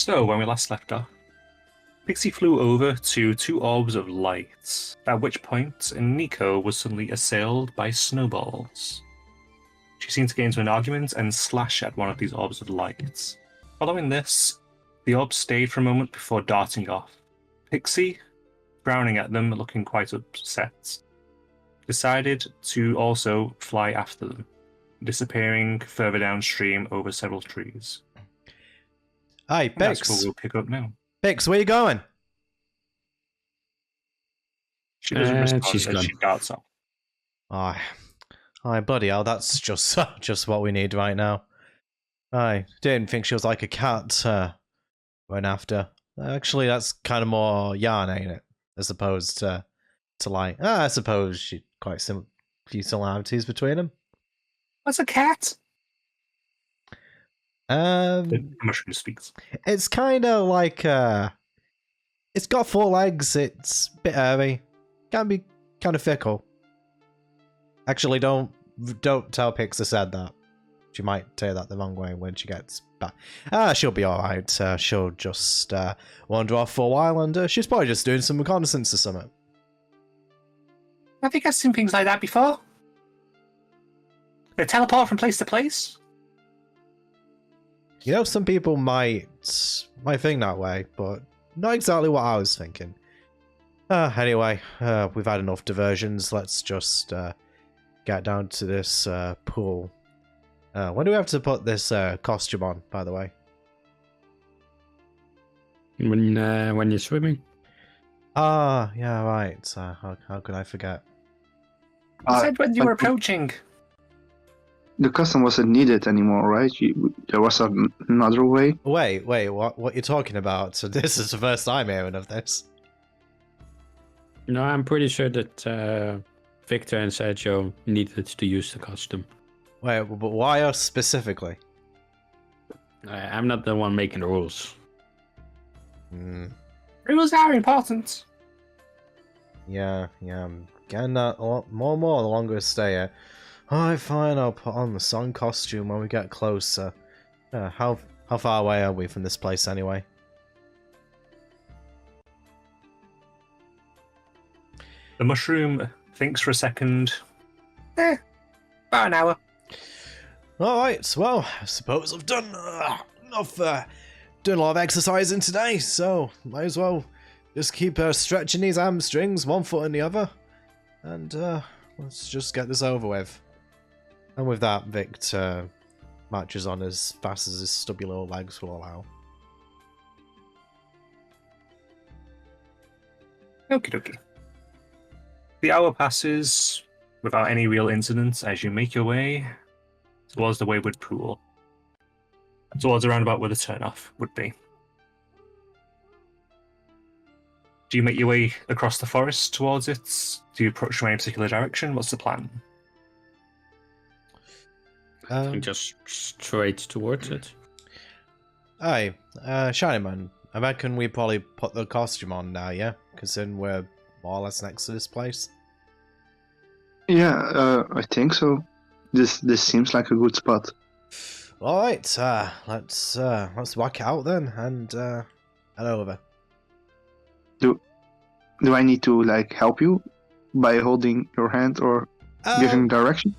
So, when we last left off, Pixie flew over to two orbs of light, at which point Nico was suddenly assailed by snowballs. She seemed to get into an argument and slash at one of these orbs of light. Following this, the orb stayed for a moment before darting off. Pixie, frowning at them, looking quite upset, decided to also fly after them, disappearing further downstream over several trees. Hi, And that's Pix. what we'll pick up now. Pix, where you going? She doesn't respond she's as gone. she darts off. Aye, bloody hell, that's just what we need right now. I didn't think she was like a cat going after. Actually, that's kind of more yarn, ain't it? As opposed to like, I suppose she quite few similarities between them. What's a cat? The mushroom speaks. It's kind of like it's got 4 legs. It's a bit hairy. Can be kind of fickle. Actually, don't tell Pix I said that. She might take that the wrong way when she gets back. She'll be all right. She'll just wander off for a while, and she's probably just doing some reconnaissance or something. Have you guys seen things like that before? They teleport from place to place? You know, some people might think that way, but not exactly what I was thinking. Anyway, we've had enough diversions. Let's just get down to this pool. When do we have to put this costume on, by the way? When you're swimming. Yeah, right. How could I forget? You said when you were approaching. The custom wasn't needed anymore, right? There was another way. Wait, what you're talking about? So this is the first I'm hearing of this. No, I'm pretty sure that Victor and Sergio needed to use the costume. Wait, but why us specifically? I'm not the one making the rules. Rules are important. Yeah, I'm getting that a lot more and more the longer I stay here. Alright, fine, I'll put on the sun costume when we get closer. How far away are we from this place anyway? The mushroom thinks for a second. About an hour. Alright, well, I suppose I've done enough, doing a lot of exercising today, so might as well just keep stretching these hamstrings, one foot in the other, and let's just get this over with. And with that, Victor marches on as fast as his stubby little legs will allow. Okie dokie. The hour passes without any real incidents as you make your way towards the wayward pool. Towards around about where the turnoff would be. Do you make your way across the forest towards it? Do you approach from any particular direction? What's the plan? Just straight towards it. Aye, Shiny Man, I reckon we probably put the costume on now, yeah? Because then we're more or less next to this place. Yeah, I think so. This seems like a good spot. Alright, let's whack it out then, and head over. Do I need to like help you by holding your hand or giving direction?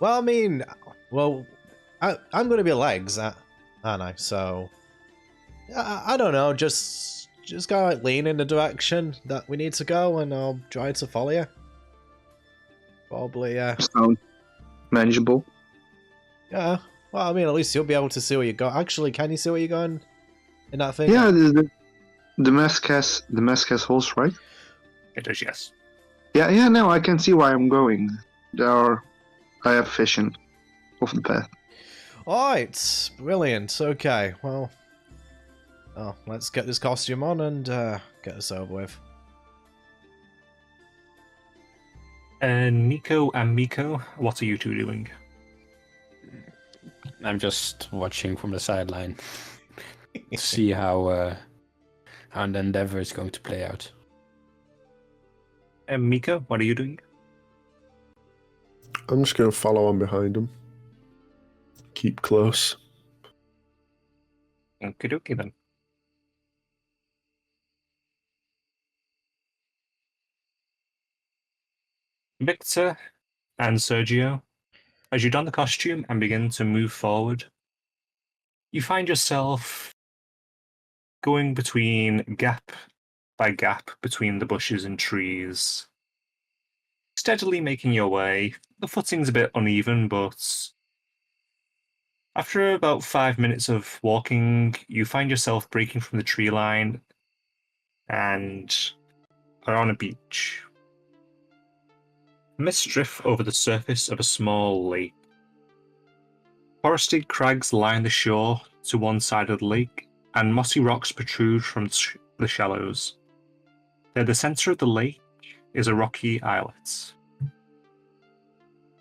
Well, I mean, I'm going to be legs, aren't I? So, I don't know, just gotta like lean in the direction that we need to go, and I'll try to follow you. Probably, Sounds manageable. Yeah. Well, I mean, at least you'll be able to see where you go. Actually, can you see where you're going in that thing? Yeah, the mask has holes, right? It does, yes. Yeah. Now I can see where I'm going. I have vision of the path. Alright, brilliant. Okay, well, let's get this costume on and get this over with. Nico and Miko, what are you two doing? I'm just watching from the sideline to see how the endeavor is going to play out. Miko, what are you doing? I'm just going to follow on behind him. Keep close. Okie dokie then. Victor and Sergio, as you don the costume and begin to move forward, you find yourself going between gap by gap between the bushes and trees, steadily making your way. The footing's a bit uneven, but after about 5 minutes of walking, you find yourself breaking from the tree line and are on a beach. Mist drift over the surface of a small lake. Forested crags line the shore to one side of the lake, and mossy rocks protrude from the shallows. Near the center of the lake is a rocky islet.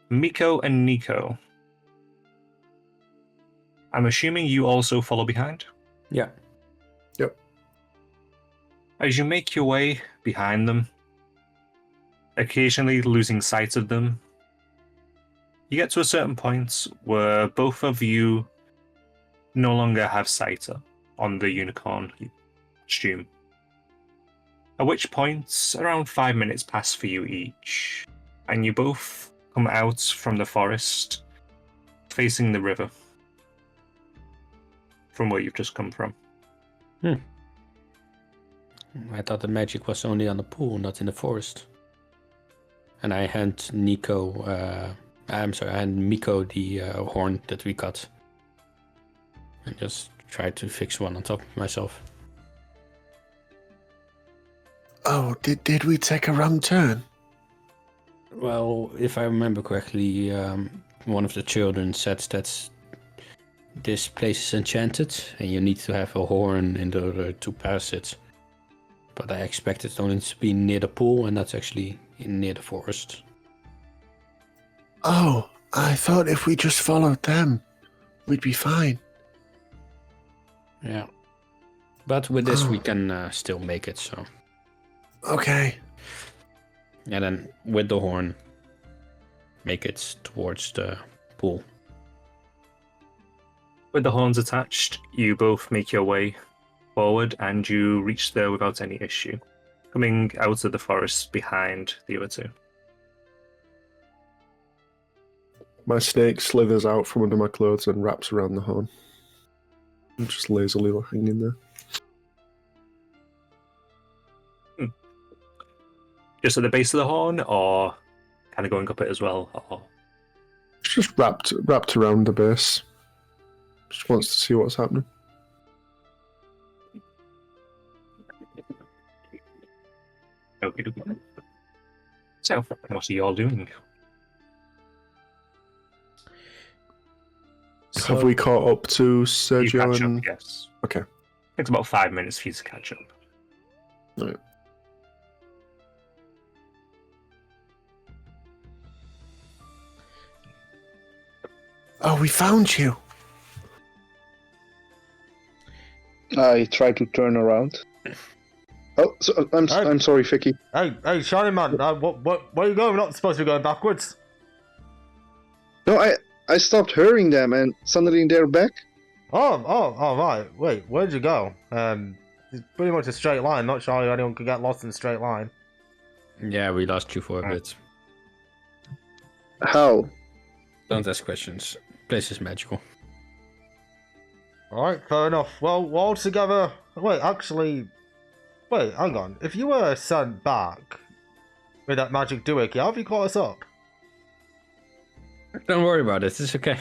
Miko and Nico, I'm assuming you also follow behind? Yeah. Yep. As you make your way behind them, occasionally losing sight of them, you get to a certain point where both of you no longer have sight on the unicorn costume. At which point, around 5 minutes pass for you each, and you both come out from the forest facing the river from where you've just come from. I thought the magic was only on the pool, not in the forest. And I hand Miko the horn that we cut. And just try to fix one on top of myself. Oh, did we take a wrong turn? Well, if I remember correctly, one of the children said that this place is enchanted and you need to have a horn in order to pass it. But I expected it only to be near the pool, and that's actually near the forest. Oh, I thought if we just followed them, we'd be fine. Yeah. But with this, we can still make it, so. Okay. And then with the horn, make it towards the pool. With the horns attached, you both make your way forward and you reach there without any issue, coming out of the forest behind the other two. My snake slithers out from under my clothes and wraps around the horn. I'm just lazily hanging there. Just at the base of the horn, or kind of going up it as well? Or... It's just wrapped around the base. Just wants to see what's happening. Okay. So, what are you all doing? Have we caught up to You Sergio catch and... up, yes. Okay. Takes about 5 minutes for you to catch up. Right. Oh, we found you. I try to turn around. Oh, so, I'm sorry, Vicky. Hey, Shiny Man, where are you going? We're not supposed to be going backwards. No, I stopped hearing them, and suddenly they're back. Oh, right. Wait, where'd you go? It's pretty much a straight line. Not sure anyone could get lost in a straight line. Yeah, we lost you for a bit. How? Don't ask questions. Place is magical. Alright, fair enough. Well, we're all together. Wait, hang on. If you were sent back with that magic doohickey, how have you caught us up? Don't worry about it. It's okay.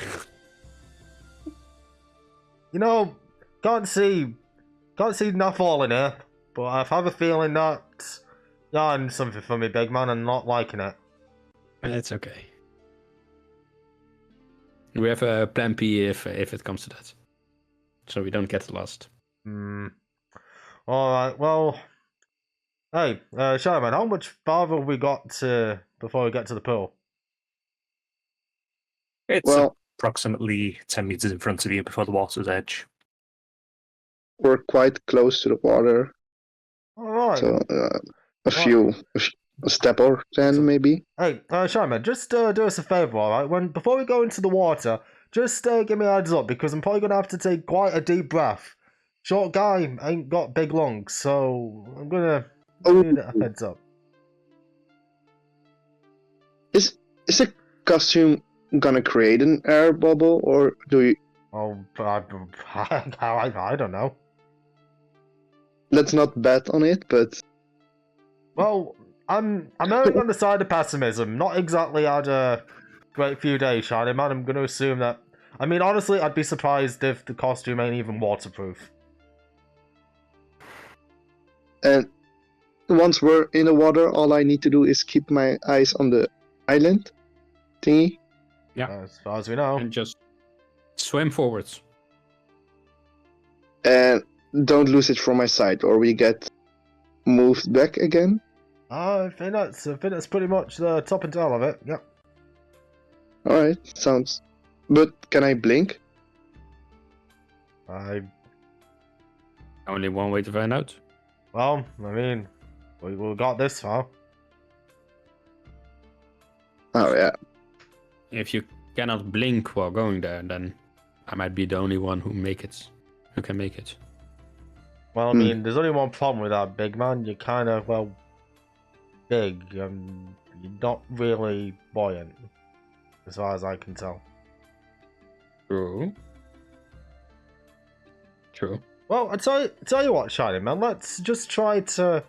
You know, can't see enough all in here, but I have a feeling that you're hiding something from me, big man, and not liking it. It's okay. We have a plan P if it comes to that. So we don't get lost. Alright, well... Hey, Sherman, how much farther have we got before we get to the pool? It's approximately 10 meters in front of you before the water's edge. We're quite close to the water. Alright. So, a step or 10 maybe. Hey, Sherman, just do us a favour, alright? Before we go into the water, just give me a heads up, because I'm probably going to have to take quite a deep breath. Short guy ain't got big lungs, so I'm going to need a heads up. Is the costume gonna create an air bubble, or do you? Oh, I don't know. Let's not bet on it, but Well, I'm erring on the side of pessimism. Not exactly had a great few days, Shiny Man. I'm going to assume that. I mean, honestly, I'd be surprised if the costume ain't even waterproof. and once we're in the water, all I need to do is keep my eyes on the island thingy. Yeah. As far as we know. And just swim forwards. And don't lose it from my sight, or we get moved back again. I think that's pretty much the top and tail of it. Yep. All right, sounds. But can I blink? Only one way to find out. Well, I mean, we got this far. Oh yeah. If you cannot blink while going there, then I might be the only one who can make it. Well, I mean, there's only one problem with that, big man. You're kind of, well, big. You're not really buoyant, as far as I can tell. True. Well, I tell you what, Shiny Man. Let's just try to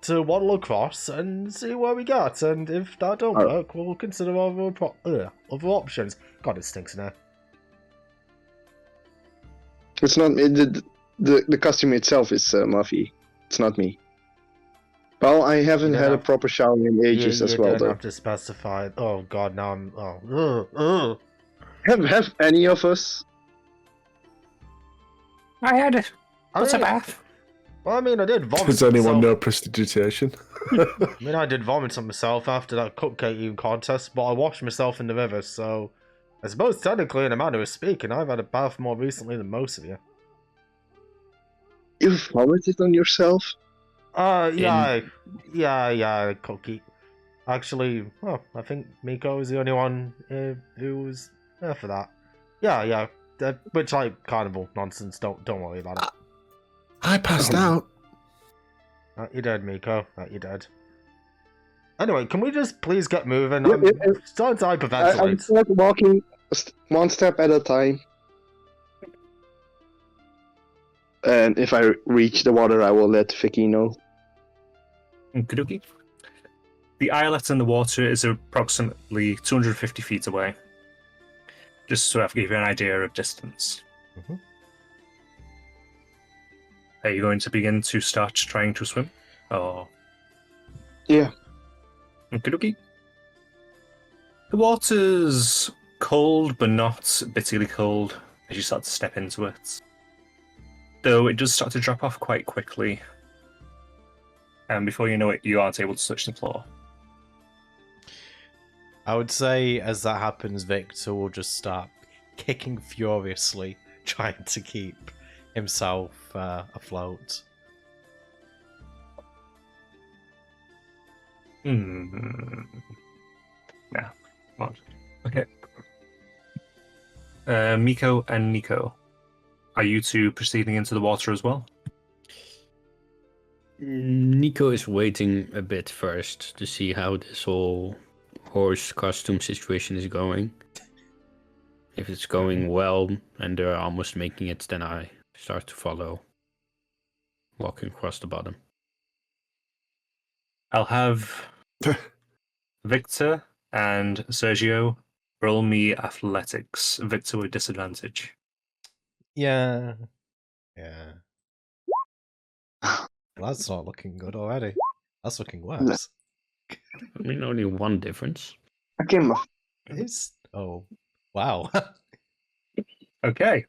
waddle across and see where we get. And if that don't work, we'll consider other options. God, it stinks in here. It's not the costume itself is Muffy. It's not me. Well, I haven't had a proper shower in ages as well. You don't Though. have to specify. Oh God, now I'm. Oh. Have any of us? I had it. What's a mean, bath? Well, I mean, I did vomit. Does anyone myself. know prestidigitation? I mean, I did vomit on myself after that cupcake eating contest, but I washed myself in the river, so I suppose technically, in a manner of speaking, I've had a bath more recently than most of you. You vomited on yourself? Yeah, Cookie. Actually, well, I think Miko was the only one who was there for that. Yeah, which like carnival nonsense. Don't worry about it. I passed out. That you dead, Miko. That you dead. Anyway, can we just please get moving? Yeah, I'm starting to I'm hyperventilate. like walking one step at a time. And if I reach the water, I will let Vicky know. Okey-dokey. The islet in the water is approximately 250 feet away. Just to give you an idea of distance. Mhm. Are you going to begin to start trying to swim? Or... Yeah. Okey-dokey. The water's cold, but not bitterly cold as you start to step into it. Though it does start to drop off quite quickly. And before you know it, you aren't able to touch the floor. I would say as that happens, Victor will just start kicking furiously, trying to keep himself afloat. Yeah. Okay. Miko and Nico, are you two proceeding into the water as well? Nico is waiting a bit first to see how this whole horse costume situation is going. If it's going well and they're almost making it, then I start to follow, walking across the bottom. I'll have Victor and Sergio roll me athletics. Victor with disadvantage. Yeah. Well, that's not looking good already. That's looking worse. I mean, only one difference. I came off. It's oh wow. Okay.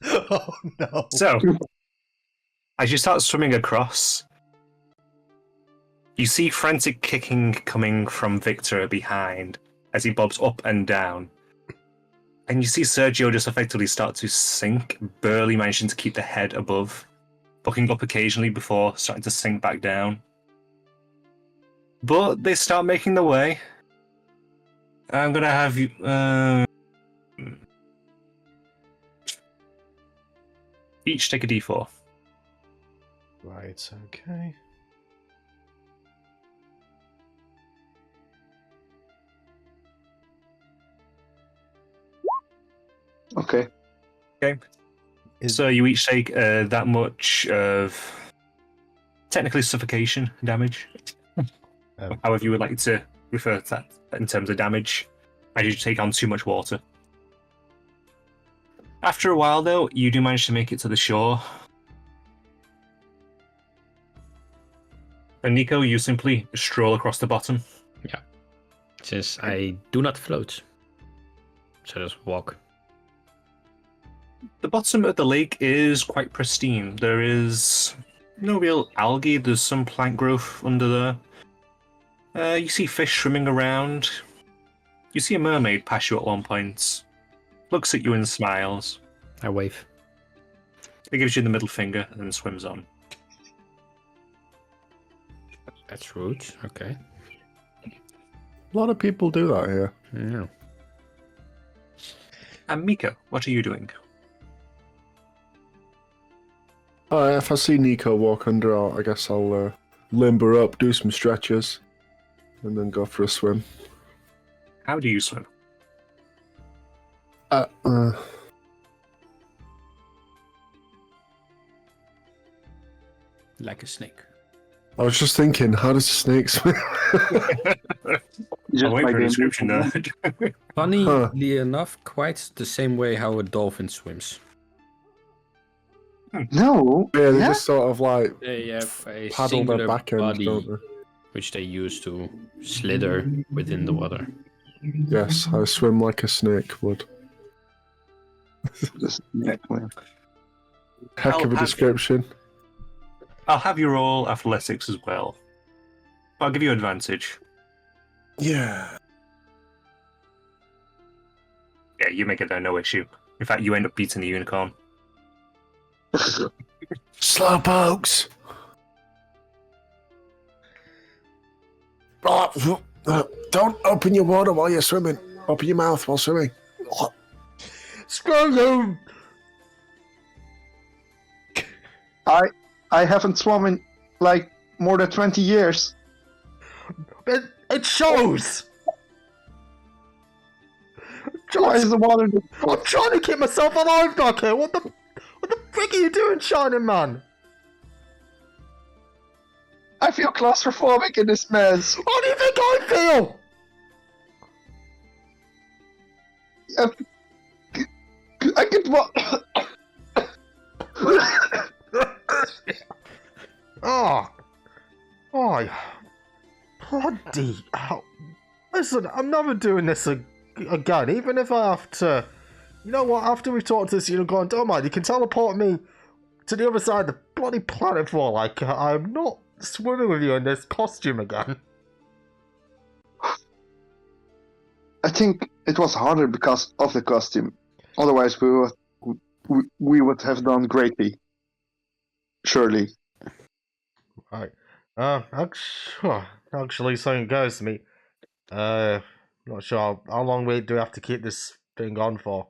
Oh no. So, as you start swimming across, you see frantic kicking coming from Victor behind as he bobs up and down. And you see Sergio just effectively start to sink, barely managing to keep the head above, bucking up occasionally before starting to sink back down. But they start making their way. I'm going to have you... each take a d4. Right, okay. Okay. Okay. Is- So you each take that much of technically suffocation damage. Oh. However you would like to refer to that in terms of damage, as you take on too much water. After a while, though, you do manage to make it to the shore. And Nico, you simply stroll across the bottom. It says I do not float. So just walk. The bottom of the lake is quite pristine. There is no real algae. There's some plant growth under there. You see fish swimming around. You see a mermaid pass you at one point. Looks at you and smiles. I wave. It gives you the middle finger and then swims on. That's rude. Okay. A lot of people do that here. Yeah. And Miko, what are you doing? If I see Nico walk under, I guess I'll limber up, do some stretches, and then go for a swim. How do you swim? Like a snake. I was just thinking, how does a snake swim? Just I'll wait by for a being- description there. Funnily enough, quite the same way how a dolphin swims. No. Yeah, they Yeah? just sort of like They have a paddle singular their back end, body don't they? which they use to slither within the water. Yes, I swim like a snake would. Just- yeah, well. Heck of a have- description. I'll have you roll athletics as well. I'll give you advantage. Yeah. Yeah, you make it there, no issue. In fact, you end up beating the unicorn. Slowpokes! Don't open your water while you're swimming. Open your mouth while swimming. Screw you! I haven't swum in like more than 20 years. It shows! Why is the water? I'm trying to keep myself alive back here. What the frick are you doing, Shining Man? I feel claustrophobic in this mess. How do you think I feel? I could Oh, bloody hell! Listen, I'm never doing this again. Even if I have to, you know what? After we've talked to this unicorn, don't mind. You can teleport me to the other side of the bloody planet for like I'm not swimming with you in this costume again. I think it was harder because of the costume. Otherwise, we would have done greatly. Surely. Right. Actually, something occurs to me. Not sure how long do we have to keep this thing on for?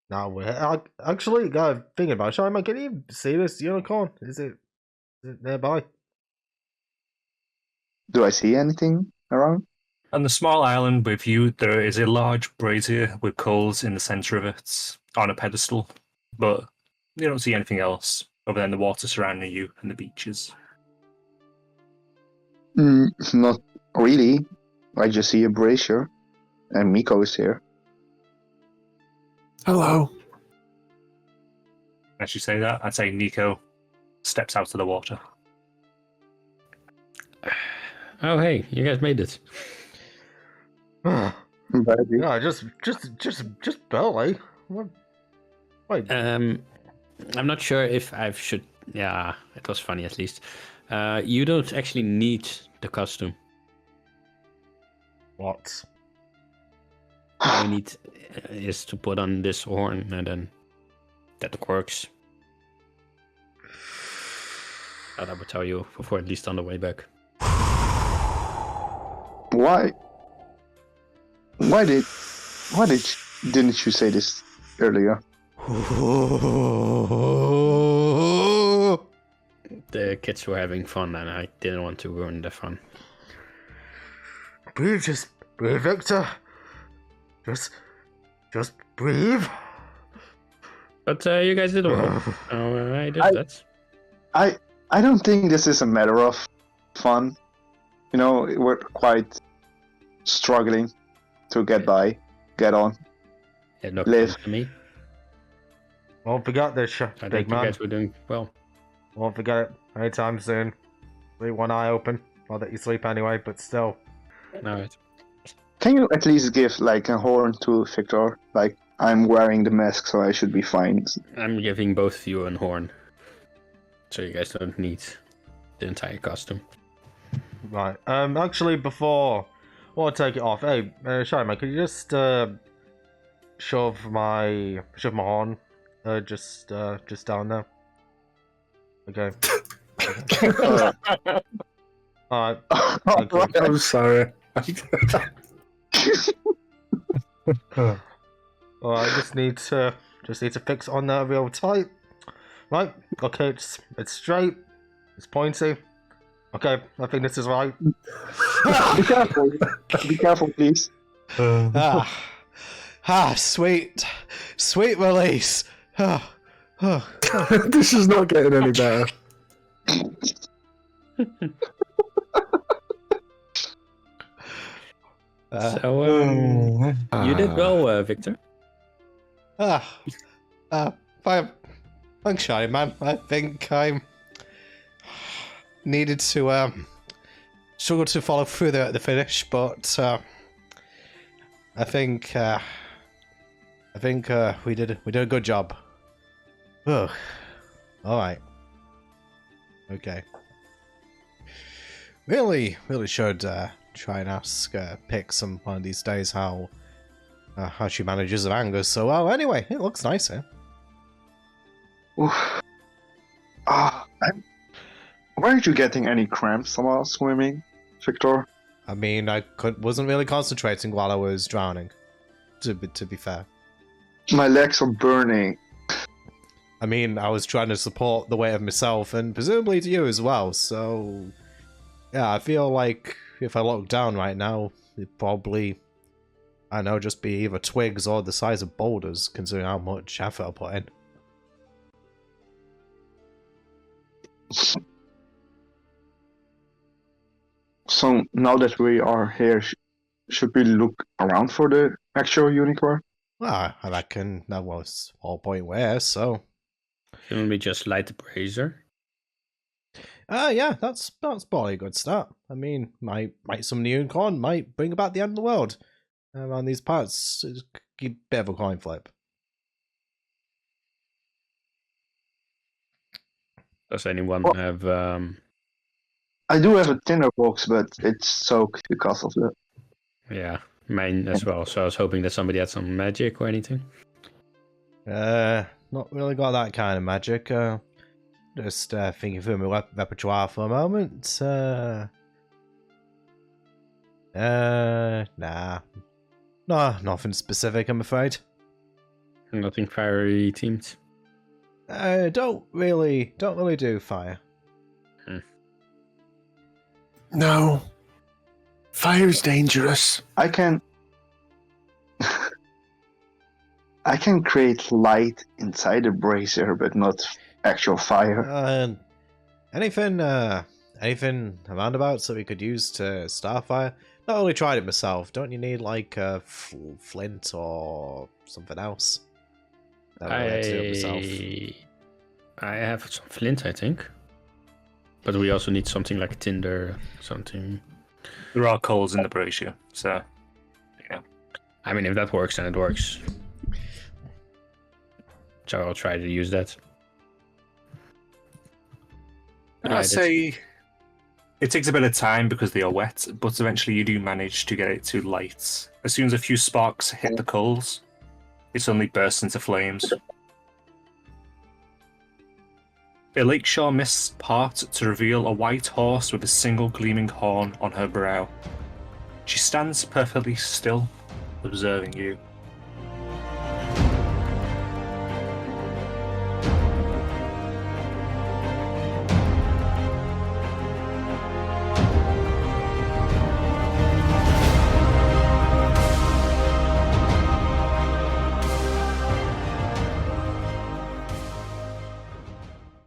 Now we're actually thinking about it. Shaman, can you see this unicorn? Is it nearby? Do I see anything around? On the small island with you, there is a large brazier with coals in the center of it on a pedestal, but you don't see anything else other than the water surrounding you and the beaches. Not really. I just see a brazier, and Miko is here. Hello. As you say that, I'd say Nico steps out of the water. Oh, hey, you guys made it. Baby. No, just barely. What? Wait. I'm not sure if I should. Yeah, it was funny at least. You don't actually need the costume. What? All you need is to put on this horn and then that works. That I would tell you before, at least on the way back. Why didn't you say this earlier? The kids were having fun and I didn't want to ruin the fun. Breathe, Victor. Just breathe. But you guys did well. I did that. I don't think this is a matter of fun. You know, we're quite struggling to get on. Yeah, no Live. to me. Won't forget this, I think big you man. guys were doing well. Won't forget it anytime soon. Leave one eye open. Not that you sleep anyway, but still. Alright. Can you at least give like a horn to Victor? Like, I'm wearing the mask, so I should be fine. I'm giving both of you a horn. So you guys don't need the entire costume. Right. Actually, before I take it off, hey, sorry, man, could you just shove my horn, just down there? Okay. All right. Thank you. I'm sorry. All right. Just need to fix on that real tight. Right. Okay. It's straight. It's pointy. Okay. I think this is right. Be careful. Be careful, please. Sweet release. This is not getting any better. So, you did well, Victor. Thanks, Shiny Man. I think I needed to struggle to follow through there at the finish, but I think we did a good job. Oh, all right. Okay. Really should try and ask Pix one of these days how she manages her anger. So, well, anyway, it looks nice here. Weren't you getting any cramps while swimming, Victor? I mean, I wasn't really concentrating while I was drowning. To be fair. My legs are burning. I mean, I was trying to support the weight of myself and presumably to you as well. So, yeah, I feel like if I look down right now, it'd probably, I don't know, just be either twigs or the size of boulders, considering how much effort I put in. So now that we are here, should we look around for the actual unicorn? Well, I reckon that was all point where, so. Shouldn't we just light the brazier? Yeah, that's probably a good start. I mean, might summon the unicorn, might bring about the end of the world. Around these parts, it's a bit of a coin flip. Does anyone have... I do have a tinderbox, but it's soaked because of the... Yeah, mine as well. So I was hoping that somebody had some magic or anything. Not really got that kind of magic. Just thinking through my repertoire for a moment. Nah. No, nothing specific, I'm afraid. Nothing fiery themed. Don't really do fire. No. Fire's dangerous. I can create light inside the brazier, but not actual fire. Anything around about so we could use to start fire? Not only tried it myself. Don't you need like a flint or something else? I have some flint, I think. But we also need something like tinder, something. There are coals in the brazier, so yeah. I mean, if that works, then it works. So I'll try to use that. I'd say it takes a bit of time because they are wet, but eventually you do manage to get it to light. As soon as a few sparks hit the coals, it suddenly bursts into flames. A lakeshore mists part to reveal a white horse with a single gleaming horn on her brow. She stands perfectly still, observing you.